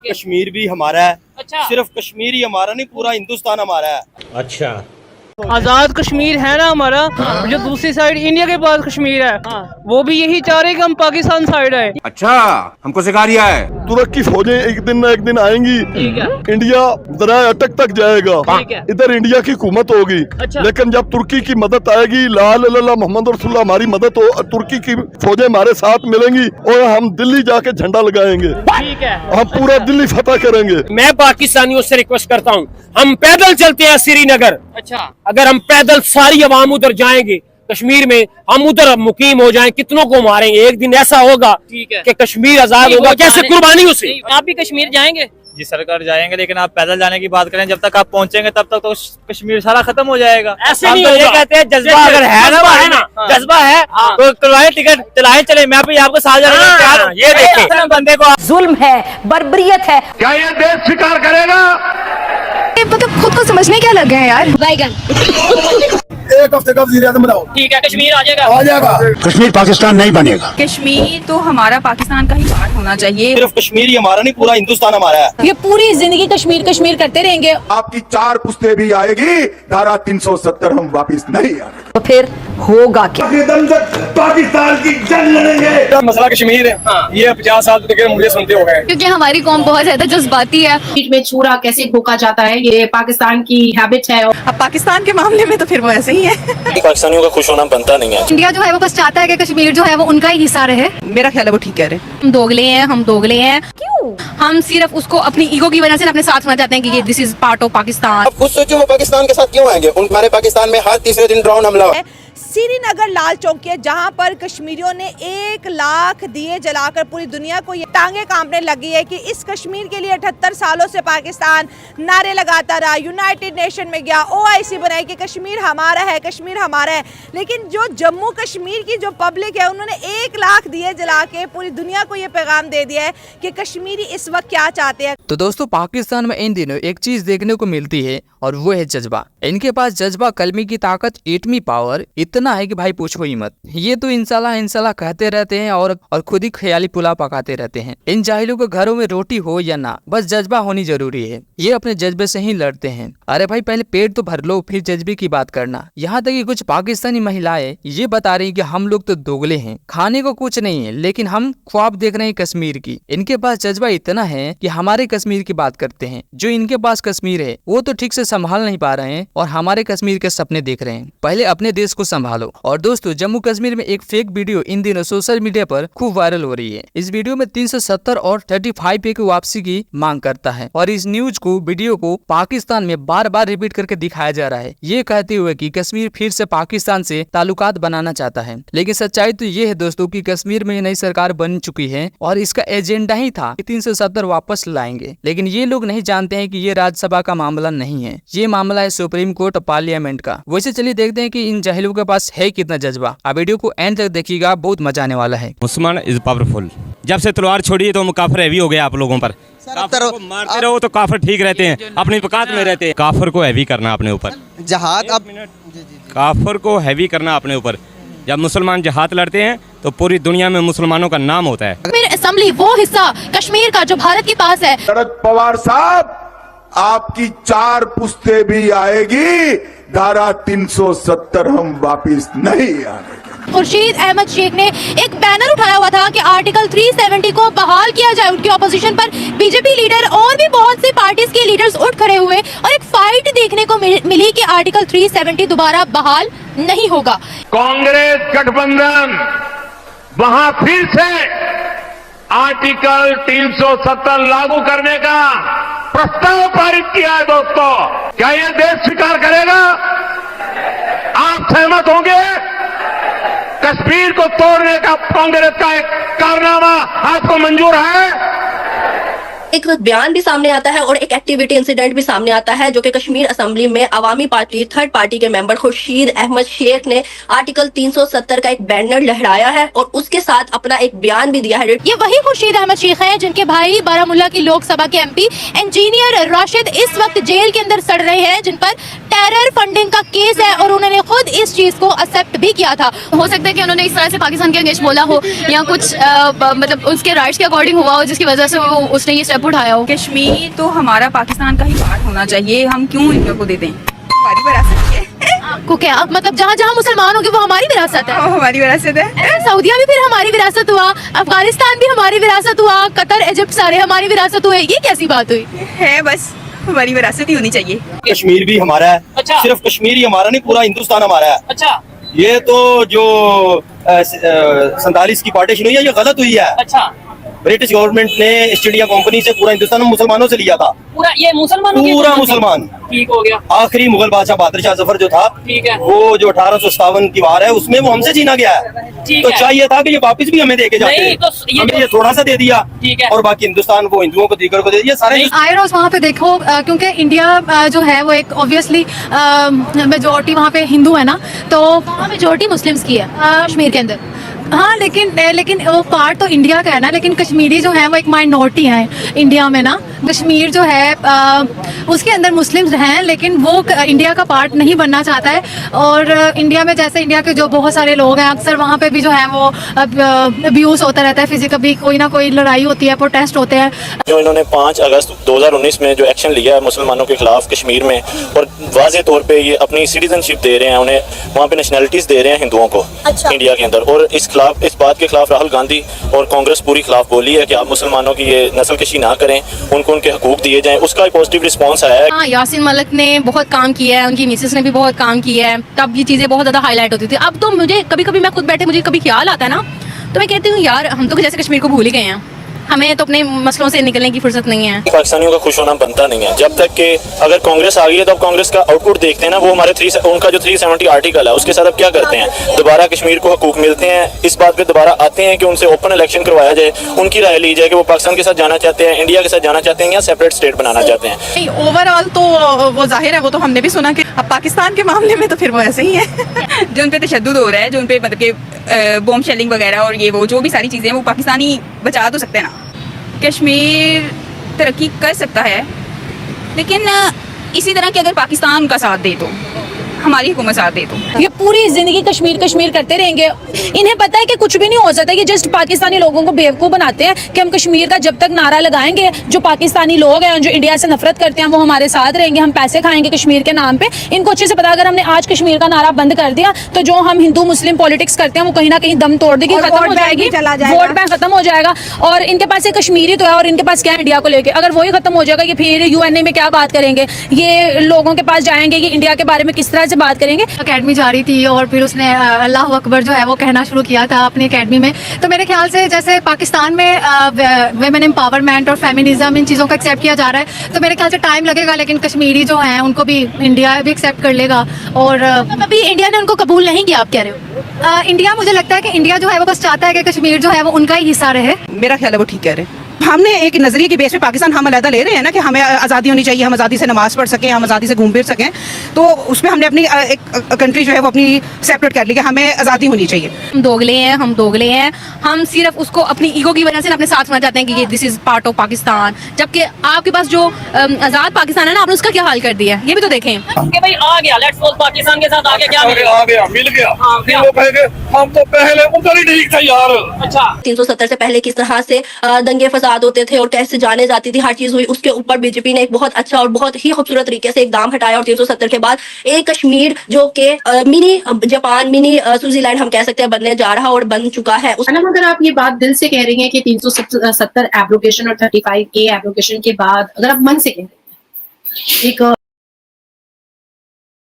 कश्मीर भी हमारा है। अच्छा। सिर्फ कश्मीर ही हमारा नहीं, पूरा हिंदुस्तान हमारा है। अच्छा, आजाद कश्मीर है ना हमारा, जो दूसरी साइड इंडिया के पास कश्मीर है, वो भी यही चाह रहे कि हम पाकिस्तान साइड आए। अच्छा, हमको सिखा रिया है। तुर्क की फौजें एक दिन न एक दिन आएंगी, ठीक है। इंडिया दरिया अटक तक जाएगा, ठीक है। इधर इंडिया की हुकूमत होगी। अच्छा। लेकिन जब तुर्की की मदद आएगी, ला इलाहा इल्लल्लाह मोहम्मद रसूलुल्लाह हमारी मदद हो, तुर्की की फौजें हमारे साथ मिलेंगी और हम दिल्ली जाके झंडा लगाएंगे। ठीक है। हम पूरा दिल्ली फतह करेंगे। मैं पाकिस्तानियों से रिक्वेस्ट करता हूँ, हम पैदल चलते हैं श्रीनगर। अच्छा। अगर हम पैदल सारी आवाम उधर जाएंगे कश्मीर में, हम उधर मुकीम हो जाएं, कितनों को मारेंगे। एक दिन ऐसा होगा ठीक है कि कश्मीर आजाद होगा। कैसे कुर्बानी उसे। आप भी कश्मीर जाएंगे? जी सरकार जाएंगे, लेकिन आप पैदल जाने की बात करें, जब तक आप पहुंचेंगे तब तक तो कश्मीर सारा खत्म हो जाएगा। ऐसे हम नहीं तो ये होगा। कहते हैं जज्बा अगर है ना, जज्बा है ना, जज्बा है तो करवाए टिकट, चलाए चले। मैं भी आपको साथ जाने को तैयार हूं। ये देखिए। अपने बंदे को जुल्म है, बर्बरियत है। क्या ये देश स्वीकार करेगा? मतलब खुद को समझने क्या लग गए हैं यार। बैगन एक हफ्ते का वज़ीर आज़म बनाओ। ठीक है, कश्मीर आ जाएगा। आ जाएगा। कश्मीर पाकिस्तान नहीं बनेगा। कश्मीर तो हमारा पाकिस्तान का ही पार्ट होना चाहिए। सिर्फ कश्मीर ही हमारा नहीं, पूरा हिंदुस्तान हमारा है। ये पूरी जिंदगी कश्मीर कश्मीर करते रहेंगे आपकी 4 पुश्ते भी आएगी, धारा 370 हम वापिस नहीं आएंगे। तो फिर होगा क्या? पाकिस्तान की जंग लड़ेंगे। मसला कश्मीर है, ये 50 साल तक मुझे सुनते हो गए। क्योंकि हमारी कौम बहुत ज्यादा जज्बाती है। बीच में छुरा कैसे भोंका जाता है, ये पाकिस्तान की हैबिट है। अब पाकिस्तान के मामले में तो फिर वो ऐसे ही है। पाकिस्तानियों का खुश होना बनता नहीं है। इंडिया जो है वो बस चाहता है कि कश्मीर जो है वो उनका ही हिस्सा रहे। मेरा ख्याल है वो ठीक कह रहे हैं। हम दोगले हैं। क्यों? हम सिर्फ उसको अपनी ईगो की वजह से अपने साथ में चाहते हैं कि ये this is part of Pakistan. अब खुद सोचो, वो पाकिस्तान के साथ क्यों आएंगे? हमारे पाकिस्तान में हर तीसरे दिन ड्रोन हमला। श्रीनगर लाल चौकी जहां पर कश्मीरियों ने 1 लाख दिए जलाकर पूरी दुनिया को ये टांगे कांपने लगी है कि इस कश्मीर के लिए 78 सालों से पाकिस्तान नारे लगाता रहा, यूनाइटेड नेशन में गया, OIC बनाई कि कश्मीर हमारा है, कश्मीर हमारा है। लेकिन जो जम्मू कश्मीर की जो पब्लिक है, उन्होंने 1 लाख दिए जला के पूरी दुनिया को ये पैगाम दे दिया है कि कश्मीरी इस वक्त क्या चाहते हैं। तो दोस्तों, पाकिस्तान में इन दिनों एक चीज देखने को मिलती है और वो है जज्बा। इनके पास जज्बा, कलमी की ताकत, एटमी पावर इतना है कि भाई पूछो ही मत। ये तो इंशाल्लाह इंशाल्लाह कहते रहते हैं और खुद ही ख्याली पुलाव पकाते रहते हैं। इन जाहिलों के घरों में रोटी हो या ना, बस जज्बा होनी जरूरी है। ये अपने जज्बे से ही लड़ते हैं। अरे भाई, पहले पेट तो भर लो, फिर जज्बे की बात करना। यहाँ तक कि कुछ पाकिस्तानी महिलाएं ये बता रही कि हम लोग तो दोगले हैं, खाने को कुछ नहीं है, लेकिन हम ख्वाब देख रहे हैं कश्मीर की। इनके पास जज्बा इतना है कि हमारे कश्मीर की बात करते हैं। जो इनके पास कश्मीर है वो तो ठीक से संभाल नहीं पा रहे हैं और हमारे कश्मीर के सपने देख रहे हैं। पहले अपने देश को संभालो। और दोस्तों, जम्मू कश्मीर में एक फेक वीडियो इन दिनों सोशल मीडिया पर खूब वायरल हो रही है। इस वीडियो में 370 और 35A की वापसी की मांग करता है और इस न्यूज को, वीडियो को पाकिस्तान में बार बार रिपीट करके दिखाया जा रहा है, ये कहते हुए कि कश्मीर फिर से पाकिस्तान से ताल्लुकात बनाना चाहता है। लेकिन सच्चाई तो ये है दोस्तों कि कश्मीर में नई सरकार बन चुकी है और इसका एजेंडा ही था कि 370 वापस लाएंगे। लेकिन ये लोग नहीं जानते हैं कि ये राज्यसभा का मामला नहीं है, ये मामला है सुप्रीम कोर्ट और पार्लियामेंट का। वैसे चलिए देखते हैं कि इन जाहिलों के पास है कितना जज्बा। आप वीडियो को एंड तक देखिएगा, बहुत मजा आने वाला है। मुसलमान इज पावरफुल। जब से तलवार छोड़ी तो हम काफिर हैवी हो गए आप लोगों पर। काफिर को मारते रहो तो काफिर ठीक रहते हैं, अपनी औकात में रहते हैं। काफिर को हैवी करना अपने ऊपर, जहाद अब काफिर को हैवी करना अपने ऊपर। जब मुसलमान जहाद लड़ते हैं तो पूरी दुनिया में मुसलमानों का नाम होता है। कश्मीर असेंबली वो हिस्सा कश्मीर का जो भारत के पास है। शरद पवार साहब, आपकी 4 पुश्ते भी आएगी, धारा 370 हम वापिस नहीं आएंगे। खुर्शीद अहमद शेख ने एक बैनर उठाया हुआ था कि आर्टिकल 370 को बहाल किया जाए। उनकी ऑपोजिशन पर बीजेपी लीडर और भी बहुत सी पार्टीज के लीडर्स उठ खड़े हुए और एक फाइट देखने को मिली कि आर्टिकल 370 दोबारा बहाल नहीं होगा। कांग्रेस गठबंधन वहां फिर से आर्टिकल 370 लागू करने का प्रस्ताव पारित किया है। दोस्तों, क्या यह देश स्वीकार करेगा? आप सहमत होंगे? कश्मीर को तोड़ने का कांग्रेस का एक कारनामा आपको मंजूर है? एक बयान भी सामने आता है और एक एक्टिविटी इंसिडेंट भी सामने आता है, जो कि कश्मीर असेंबली में अवामी पार्टी, थर्ड पार्टी के मेंबर खुर्शीद अहमद शेख ने आर्टिकल 370 का एक बैनर लहराया है और उसके साथ अपना एक बयान भी दिया है। ये वही खुर्शीद अहमद शेख हैं जिनके भाई बारामूला की लोकसभा के MP इंजीनियर राशिद इस वक्त जेल के अंदर सड़ रहे हैं, जिन पर टेरर फंडिंग का केस है और उन्होंने खुद इस चीज को एक्सेप्ट भी किया था। हो सकता है कि उन्होंने इस तरह से पाकिस्तान के अगेंस्ट बोला हो या कुछ मतलब उसके राइट्स के अकॉर्डिंग हुआ हो जिसकी वजह से वो उसने ये स्टेप उठाया हो। कश्मीर तो हमारा पाकिस्तान का ही पार्ट होना चाहिए, हम क्यों इंडिया को दे दें? हमारी विरासत है। आपको क्या मतलब जहाँ जहाँ मुसलमान होंगे वो हमारी विरासत है? वो हमारी विरासत है। सऊदिया भी फिर हमारी विरासत हुआ, अफगानिस्तान भी हमारी विरासत हुआ, कतर, इजिप्ट सारे हमारी विरासत हुए। ये कैसी बात हुई है? बस हमारी विरासत ही होनी चाहिए। कश्मीर भी हमारा है। अच्छा। सिर्फ कश्मीर ही हमारा नहीं, पूरा हिंदुस्तान हमारा है। अच्छा ये तो जो 47 की पार्टीशन हुई है ये गलत हुई है। अच्छा, ब्रिटिश गवर्नमेंट ने ईस्ट इंडिया कंपनी से पूरा हिंदुस्तान मुसलमानों से लिया था। पूरा ये मुसलमानों की पूरा मुसलमान। ठीक हो गया। आखिरी मुगल बादशाह बहादुर शाह जफर जो था, ठीक है। वो जो 1857 की वार है उसमें वो हमसे छीना गया है। ठीक तो है। चाहिए था कि ये वापस भी हमें दे के जाते। नहीं, तो ये हमें ये थोड़ा सा दे दिया, ठीक है। और बाकी हिंदुस्तान को हिंदुओं को दीगर को दे दिया सारे। आए रोज वहाँ पे देखो क्योंकि इंडिया जो है वो एक ऑब्वियसली मेजोरिटी वहाँ पे हिंदू है ना, तो वहाँ मेजोरिटी मुस्लिम्स की है कश्मीर के अंदर। हाँ लेकिन वो पार्ट तो इंडिया का है ना, लेकिन कश्मीरी जो है वो एक माइनॉरिटी है इंडिया में ना। कश्मीर जो है उसके अंदर मुस्लिम्स हैं, लेकिन वो इंडिया का पार्ट नहीं बनना चाहता है। और इंडिया में जैसे इंडिया के जो बहुत सारे लोग हैं, अक्सर वहाँ पे भी जो है वो अब्यूज़ होता रहता है, फिजिकली कोई ना कोई लड़ाई होती है, प्रोटेस्ट होते हैं। जो इन्होंने 5 अगस्त 2019 में जो एक्शन लिया है मुसलमानों के खिलाफ कश्मीर में, और वाज़े तौर पे ये अपनी सिटीजनशिप दे रहे हैं, उन्हें वहाँ पे नेशनलिटीज़ दे रहे हैं हिंदुओं को। अच्छा। इंडिया के अंदर, और इस बात के खिलाफ राहुल गांधी और कांग्रेस पूरी खिलाफ बोली है कि आप मुसलमानों की ये नस्लकशी ना करें, उनको उनके हकूक दिए जाएं। उसका एक पॉजिटिव रिस्पॉन्स आया है। हाँ, यासीन मलिक ने बहुत काम किया है, उनकी मिसेस ने भी बहुत काम किया है, तब ये चीज़ें बहुत ज़्यादा हाईलाइट होती थी। अब तो मुझे कभी कभी मैं खुद बैठे मुझे कभी ख्याल आता है ना, तो मैं कहती हूँ यार हम तो जैसे कश्मीर को भूल ही गए हैं, हमें तो अपने मसलों से निकलने की फुर्सत नहीं है। पाकिस्तानियों का खुश होना बनता नहीं है। जब तक कि अगर कांग्रेस आ गई है तो अब कांग्रेस का आउटपुट देखते हैं ना, वो हमारे उनका जो 370 आर्टिकल है उसके साथ अब क्या करते हैं, दोबारा कश्मीर को हकूक मिलते हैं। इस बात पे दोबारा आते हैं कि उनसे ओपन इलेक्शन करवाया जाए, उनकी राय ली जाए कि वो पाकिस्तान के साथ जाना चाहते हैं, इंडिया के साथ जाना चाहते हैं, या सेपरेट स्टेट बनाना चाहते हैं। ओवरऑल तो वो जाहिर है, वो तो हमने भी सुना कि अब पाकिस्तान के मामले में तो फिर वो ऐसे ही है। जो उन पे तशद्दुद हो रहा है, जो उन पे मतलब कि बॉम्ब शेलिंग वगैरह और ये वो जो भी सारी चीज़ें वो पाकिस्तानी बचा तो सकते हैं ना। कश्मीर तरक्की कर सकता है, लेकिन इसी तरह कि अगर पाकिस्तान का साथ दे तो, हमारी हुकूमत साथ दे तो। ये पूरी जिंदगी कश्मीर कश्मीर करते रहेंगे। इन्हें पता है कि कुछ भी नहीं हो सकता। ये जस्ट पाकिस्तानी लोगों को बेवकूफ़ बनाते हैं कि हम कश्मीर का जब तक नारा लगाएंगे, जो पाकिस्तानी लोग हैं जो इंडिया से नफरत करते हैं वो हमारे साथ रहेंगे, हम पैसे खाएंगे कश्मीर के नाम पे। इनको अच्छे से पता, अगर हमने आज कश्मीर का नारा बंद कर दिया तो जो हम हिंदू मुस्लिम पॉलिटिक्स करते हैं वो कहीं ना कहीं दम तोड़ देगी, खत्म हो जाएगी, वोट बैंक खत्म हो जाएगा। और इनके पास एक कश्मीरी तो है, और इनके पास क्या है इंडिया को लेके। अगर वही खत्म हो जाएगा, ये फिर यूएनए में क्या बात करेंगे, ये लोगों के पास जाएंगे, ये इंडिया के बारे में किस तरह से बात करेंगे। अकेडमी जा रही थी और फिर उसने अल्लाह अकबर जो है वो कहना शुरू किया था अपनी अकेडमी में। तो मेरे ख्याल से जैसे पाकिस्तान में वेमेन एम्पावरमेंट और फेमिनिज्म इन चीज़ों को एक्सेप्ट किया जा रहा है, तो मेरे ख्याल से टाइम लगेगा, लेकिन कश्मीरी जो हैं उनको भी इंडिया भी एक्सेप्ट कर लेगा। और अभी इंडिया ने उनको कबूल नहीं किया, आप कह रहे हो? इंडिया, मुझे लगता है कि इंडिया जो है वो बस चाहता है कि कश्मीर जो है वो उनका ही हिस्सा रहे। मेरा ख्याल है वो ठीक कह रहे हैं। हमने एक नजरिए की बेस पे पाकिस्तान हम अलहदा ले रहे हैं ना कि हमें आज़ादी होनी चाहिए, हम आज़ादी से नमाज पढ़ सकें, हम आज़ादी से घूम फिर सकें, तो उसमें हमने अपनी एक कंट्री जो है वो अपनी सेपरेट कर ली कि हमें आज़ादी होनी चाहिए। हम दोगले हैं, हम सिर्फ उसको अपनी ईगो की वजह से अपने साथ में चाहते हैं कि ये this is part of Pakistan, जबकि आपके पास जो आज़ाद पाकिस्तान है ना, आपने उसका क्या हाल कर दिया है, ये भी तो देखें कि भाई आ गया, लेट्स सपोज पाकिस्तान के साथ आ गया, क्या आ गया, मिल गया। फिर वो कहेंगे हम तो पहले उधर ही ठीक था यार। अच्छा, 370 से पहले किस तरह से दंगे फसाद होते थे और कैसे जाने जाती थी, हर चीज हुई, उसके ऊपर बीजेपी ने एक बहुत अच्छा और बहुत ही खूबसूरत तरीके से इकदाम हटाया। और 370 के बाद एक कश्मीर जो कि मिनी जापान, मिनी स्विट्जरलैंड हम कह सकते हैं बनने जा रहा और बन चुका है। अगर आप ये बात दिल से कह रही हैं कि 370 एब्रोगेशन और 35A एब्रोगेशन के बाद, अगर आप मन से कह रही हैं एक